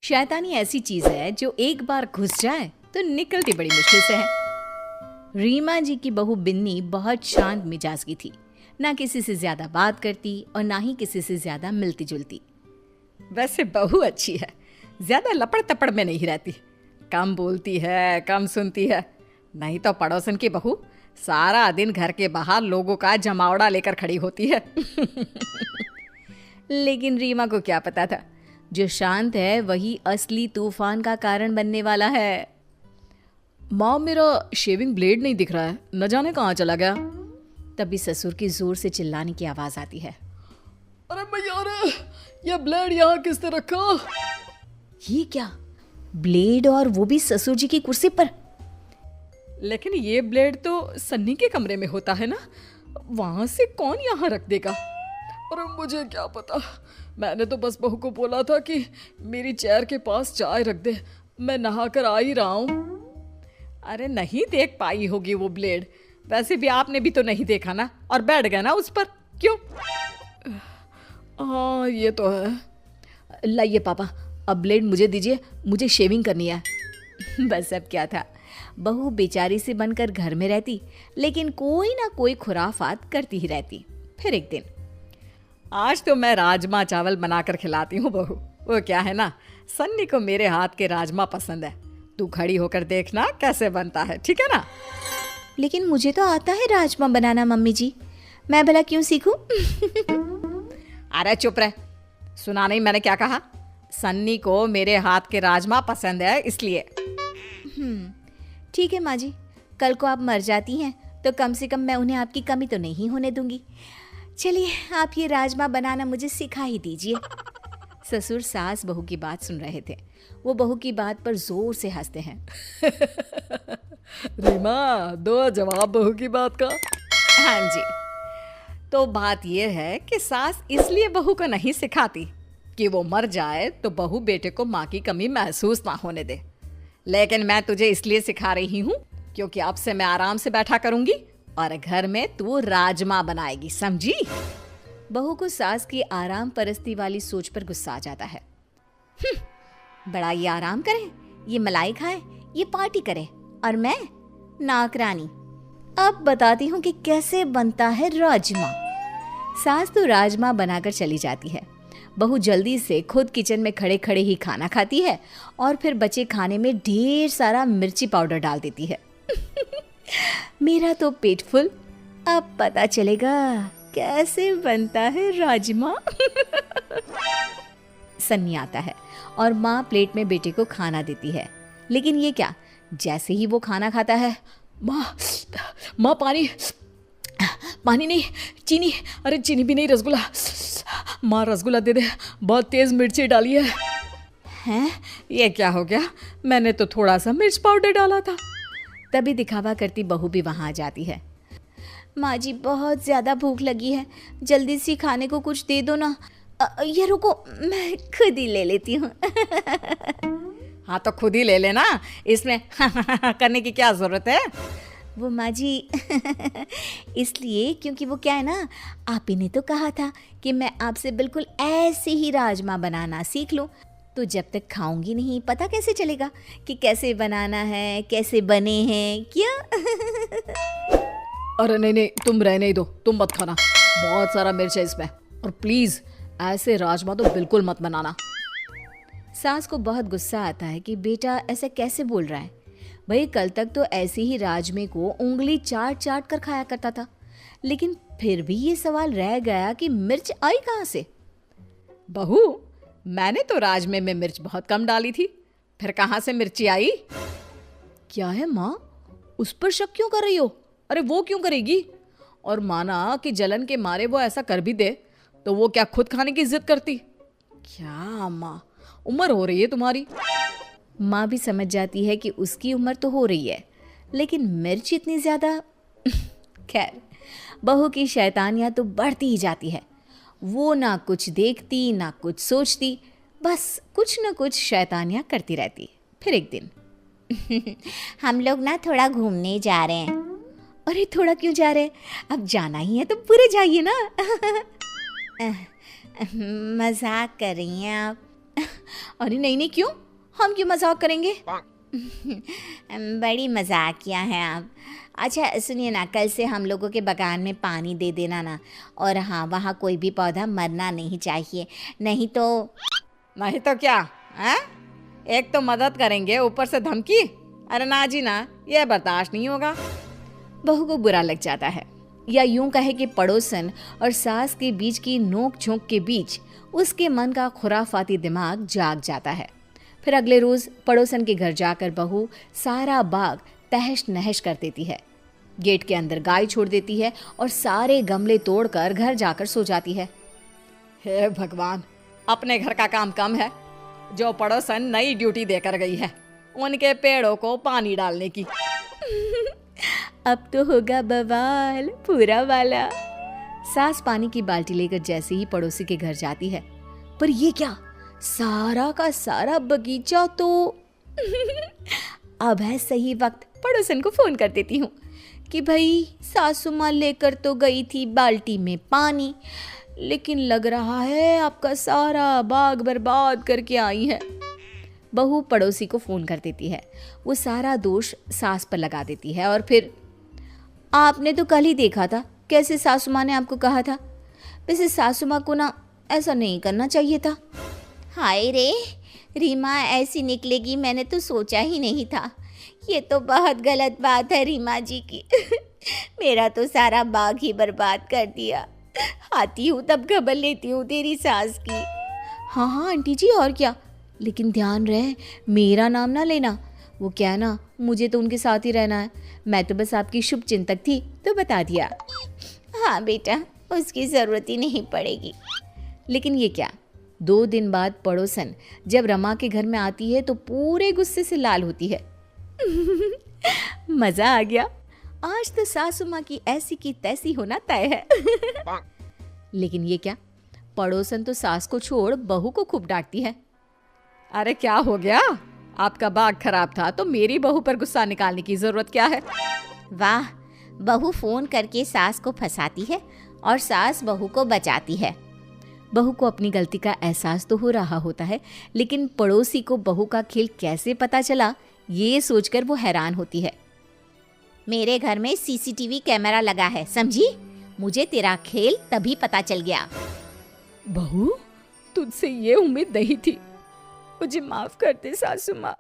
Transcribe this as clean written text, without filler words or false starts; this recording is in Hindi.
शैतानी ऐसी चीज है जो एक बार घुस जाए तो निकलती बड़ी मुश्किल से है। रीमा जी की बहू बिन्नी बहुत शांत मिजाज की थी, ना किसी से ज्यादा बात करती और ना ही किसी से ज्यादा मिलती जुलती। वैसे बहू अच्छी है, ज्यादा लपड़ तपड़ में नहीं रहती, कम बोलती है, कम सुनती है। नहीं तो पड़ोसन की बहू सारा दिन घर के बाहर लोगों का जमावड़ा लेकर खड़ी होती है। लेकिन रीमा को क्या पता था, जो शांत है वही असली तूफान का कारण बनने वाला है। माँ, मेरा शेविंग ब्लेड नहीं दिख रहा है, न जाने कहाँ चला गया। तभी ससुर की जोर से चिल्लाने की आवाज आती है। अरे भैया, अरे ये ब्लेड यहाँ किसने रखा? ये क्या, ब्लेड और वो भी ससुर जी की कुर्सी पर? लेकिन ये ब्लेड तो सन्नी के कमरे में होता है ना, वहां से कौन यहाँ रख देगा? अरे मुझे क्या पता, मैंने तो बस बहू को बोला था कि मेरी चेयर के पास चाय रख दे, मैं नहा कर आ ही रहा हूँ। अरे नहीं देख पाई होगी वो ब्लेड, वैसे भी आपने भी तो नहीं देखा ना, और बैठ गया ना उस पर, क्यों? हाँ ये तो है। लाइए पापा, अब ब्लेड मुझे दीजिए, मुझे शेविंग करनी है। बस अब क्या था, बहू बेचारी से बनकर घर में रहती, लेकिन कोई ना कोई खुराफात करती ही रहती। फिर एक दिन, आज तो मैं राजमा चावल बनाकर खिलाती हूँ बहू। वो क्या है ना, सन्नी को मेरे हाथ के राजमा पसंद है, तू खड़ी होकर देखना कैसे बनता है, ठीक है ना? लेकिन मुझे तो आता है राजमा बनाना मम्मी जी, मैं भला क्यों सीखूं? अरे चुप रह, सुना नहीं मैंने क्या कहा? सन्नी को मेरे हाथ के राजमा पसंद है इसलिए। ठीक है माँ जी, कल को आप मर जाती हैं तो कम से कम मैं उन्हें आपकी कमी तो नहीं होने दूंगी। चलिए, आप ये राजमा बनाना मुझे सिखा ही दीजिए। ससुर सास बहू की बात सुन रहे थे, वो बहू की बात पर जोर से हंसते हैं। रीमा, दो जवाब बहू की बात का। हाँ जी, तो बात यह है कि सास इसलिए बहू को नहीं सिखाती कि वो मर जाए तो बहू बेटे को माँ की कमी महसूस ना होने दे, लेकिन मैं तुझे इसलिए सिखा रही हूँ क्योंकि अब से मैं आराम से बैठा करूंगी और घर में तू राजमा बनाएगी, समझी? बहू को सास की आराम परस्ती वाली सोच पर गुस्सा आ जाता है। बड़ा ये आराम करे, ये मलाई खाए, ये पार्टी करे, और मैं नाकरानी। अब बताती हूँ कि कैसे बनता है राजमा। सास तो राजमा बनाकर चली जाती है। बहू जल्दी से खुद किचन में खड़े खड़े ही खाना खाती है और फिर बचे खाने में ढेर सारा मिर्ची पाउडर डाल देती है। मेरा तो पेट फुल, अब पता चलेगा कैसे बनता है राजमा। सन्नी आता है और माँ प्लेट में बेटे को खाना देती है, लेकिन ये क्या, जैसे ही वो खाना खाता है, माँ पानी, पानी नहीं, चीनी, अरे चीनी भी नहीं, रसगुल्ला, माँ रसगुल्ला दे दे, बहुत तेज मिर्ची डाली है। हैं? ये क्या हो गया, मैंने तो थोड़ा सा मिर्च पाउडर डाला था। तभी दिखावा करती बहू भी वहाँ आ जाती है। माँ जी, बहुत ज़्यादा भूख लगी है, जल्दी से खाने को कुछ दे दो ना। ये रुको, मैं खुद ही ले लेती हूँ। हाँ तो खुद ही ले लेना, इसमें करने की क्या ज़रूरत है? वो माँ जी इसलिए क्योंकि वो क्या है ना, आप ही ने तो कहा था कि मैं आपसे बिल्कुल ऐसे ही राजमा बनाना सीख लूँ, तो जब तक खाऊंगी नहीं पता कैसे चलेगा कि कैसे बनाना है, कैसे बने हैं क्या? अरे नहीं नहीं, तुम रहने ही दो, तुम मत खाना, बहुत सारा मिर्च है इसमें, और प्लीज़ ऐसे राजमा तो बिल्कुल मत बनाना। सास को बहुत गुस्सा आता है कि बेटा ऐसे कैसे बोल रहा है। भाई कल तक तो ऐसे ही राजमे को उंगली चाट चाट कर खाया करता था, लेकिन फिर भी ये सवाल रह गया कि मिर्च आई कहाँ से? बहू, मैंने तो राजमे में मिर्च बहुत कम डाली थी, फिर कहाँ से मिर्ची आई? क्या है माँ, उस पर शक क्यों कर रही हो? अरे वो क्यों करेगी, और माना कि जलन के मारे वो ऐसा कर भी दे तो वो क्या खुद खाने की जिद करती? क्या माँ, उम्र हो रही है तुम्हारी। माँ भी समझ जाती है कि उसकी उम्र तो हो रही है, लेकिन मिर्च इतनी ज़्यादा। खैर, बहू की शैतानियाँ तो बढ़ती ही जाती है। वो ना कुछ देखती ना कुछ सोचती, बस कुछ ना कुछ शैतानियाँ करती रहती। फिर एक दिन हम लोग ना थोड़ा घूमने जा रहे हैं। अरे थोड़ा क्यों जा रहे हैं, अब जाना ही है तो पूरे जाइए ना। मजाक कर रही हैं आप। अरे नहीं नहीं, क्यों, हम क्यों मजाक करेंगे? बड़ी मजाकिया हैं आप। अच्छा सुनिए ना, कल से हम लोगों के बगान में पानी दे देना ना, और हाँ वहाँ कोई भी पौधा मरना नहीं चाहिए, नहीं तो क्या है? एक तो मदद करेंगे, ऊपर से धमकी? अरे ना जी ना, ये बर्दाश्त नहीं होगा। बहू को बुरा लग जाता है, या यूं कहे कि पड़ोसन और सास के बीच की नोक झोंक के बीच उसके मन का खुराफाती दिमाग जाग जाता है। फिर अगले रोज पड़ोसन के घर जाकर बहू सारा बाग तहस नहस कर देती है, गेट के अंदर गाय छोड़ देती है और सारे गमले तोड़कर घर जाकर सो जाती है। हे भगवान, अपने घर का काम कम है, जो पड़ोसन नई ड्यूटी देकर गई है उनके पेड़ों को पानी डालने की। अब तो होगा बवाल पूरा वाला। सास पानी की बाल्टी लेकर जैसे ही पड़ोसी के घर जाती है, पर ये क्या, सारा का सारा बगीचा तो अब है सही वक्त पड़ोसन को फोन कर देती हूँ कि भाई सासू माँ लेकर तो गई थी बाल्टी में पानी, लेकिन लग रहा है आपका सारा बाग बर्बाद करके आई है। बहू पड़ोसी को फोन कर देती है, वो सारा दोष सास पर लगा देती है और फिर आपने तो कल ही देखा था कैसे सासू माँ ने आपको कहा था, वैसे सासू माँ को ना ऐसा नहीं करना चाहिए था। हाय रे, रीमा ऐसी निकलेगी मैंने तो सोचा ही नहीं था, ये तो बहुत गलत बात है रीमा जी की। मेरा तो सारा बाग ही बर्बाद कर दिया। आती हूँ तब खबर लेती हूँ तेरी सास की। हाँ हाँ आंटी जी, और क्या, लेकिन ध्यान रहे मेरा नाम ना लेना। वो क्या ना, मुझे तो उनके साथ ही रहना है, मैं तो बस आपकी शुभ चिंतक थी तो बता दिया। हाँ बेटा, उसकी ज़रूरत ही नहीं पड़ेगी। लेकिन ये क्या, 2 दिन बाद पड़ोसन जब रमा के घर में आती है तो पूरे गुस्से से लाल होती है। मज़ा आ गया, आज तो सासू माँ की ऐसी की तैसी होना तय है। लेकिन ये क्या, पड़ोसन तो सास को छोड़ बहू को खूब डांटती है। अरे क्या हो गया, आपका बाग खराब था तो मेरी बहू पर गुस्सा निकालने की जरूरत क्या है? वाह, बहू फोन करके सास को फंसाती है और सास बहू को बचाती है। बहू को अपनी गलती का एहसास तो हो रहा होता है, लेकिन पड़ोसी को बहू का खेल कैसे पता चला ये सोचकर वो हैरान होती है। मेरे घर में सीसीटीवी कैमरा लगा है, समझी? मुझे तेरा खेल तभी पता चल गया। बहू, तुझसे ये उम्मीद नहीं थी, मुझे माफ कर दे सासू माँ।